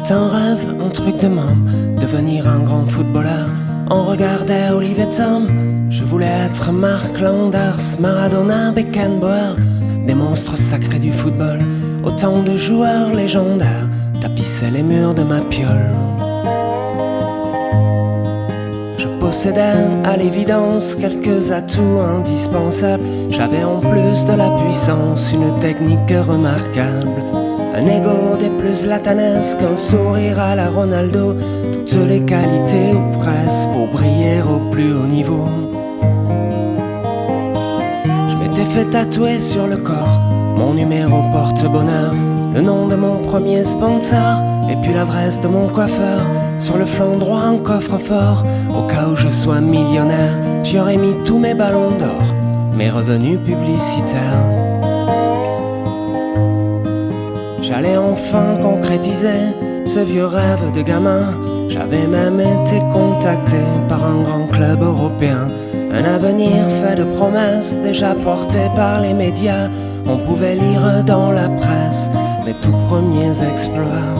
C'était un rêve, un truc de môme, devenir un grand footballeur. On regardait Olivier Tom, je voulais être Mark Landers, Maradona, Beckenbauer, des monstres sacrés du football. Autant de joueurs légendaires tapissaient les murs de ma piole. Je possédais à l'évidence quelques atouts indispensables. J'avais en plus de la puissance une technique remarquable, un ego des plus latanesques, un sourire à la Ronaldo, toutes les qualités ou presque pour briller au plus haut niveau. Je m'étais fait tatouer sur le corps mon numéro porte-bonheur, le nom de mon premier sponsor et puis l'adresse de mon coiffeur. Sur le flanc droit un coffre-fort, au cas où je sois millionnaire. J'y aurais mis tous mes ballons d'or, mes revenus publicitaires. J'allais enfin concrétiser ce vieux rêve de gamin. J'avais même été contacté par un grand club européen. Un avenir fait de promesses déjà portées par les médias. On pouvait lire dans la presse mes tout premiers exploits.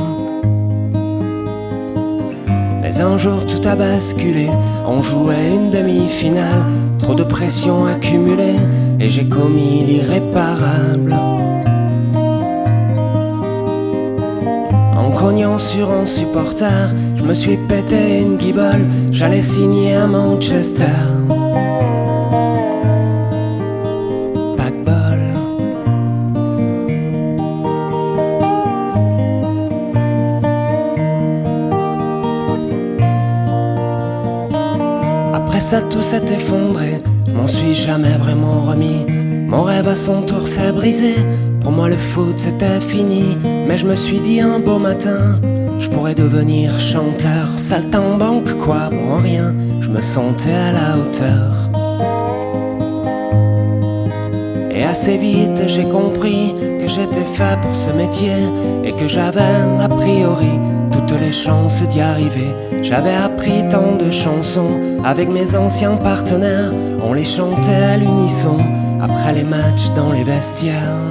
Mais un jour tout a basculé, on jouait une demi-finale. Trop de pression accumulée et j'ai commis l'irréparable. En cognant sur un supporter, je me suis pété une guibole. J'allais signer à Manchester. Pas de bol. Après ça tout s'est effondré, je m'en suis jamais vraiment remis. Mon rêve à son tour s'est brisé, pour moi le foot c'était fini. Mais je me suis dit un beau matin, je pourrais devenir chanteur. Saltimbanque quoi, bon rien, je me sentais à la hauteur. Et assez vite j'ai compris que j'étais fait pour ce métier et que j'avais a priori toutes les chances d'y arriver. J'avais appris tant de chansons avec mes anciens partenaires, on les chantait à l'unisson après les matchs dans les vestiaires.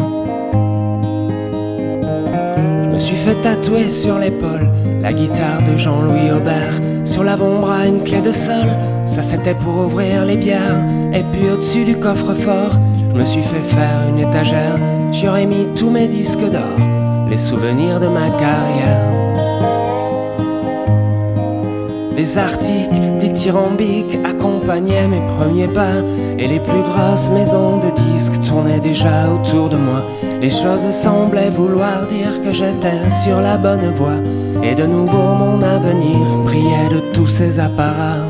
Je me suis fait tatouer sur l'épaule la guitare de Jean-Louis Aubert, sur l'avant-bras une clé de sol, ça c'était pour ouvrir les bières. Et puis au-dessus du coffre-fort, je me suis fait faire une étagère. J'y aurais mis tous mes disques d'or, les souvenirs de ma carrière. Des articles dithyrambiques accompagnaient mes premiers pas, et les plus grosses maisons de disques tournaient déjà autour de moi. Les choses semblaient vouloir dire que j'étais sur la bonne voie, et de nouveau mon avenir brillait de tous ces apparats.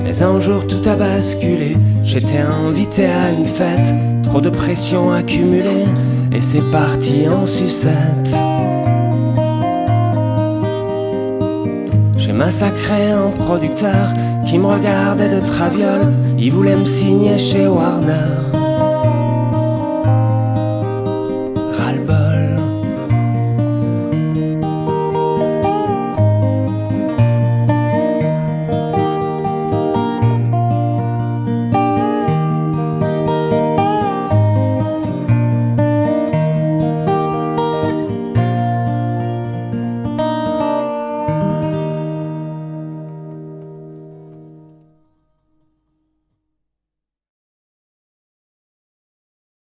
Mais un jour tout a basculé, j'étais invité à une fête. Trop de pression accumulée, et c'est parti en sucette. J'ai massacré un producteur qui me regardait de traviole. Il voulait me signer chez Warner.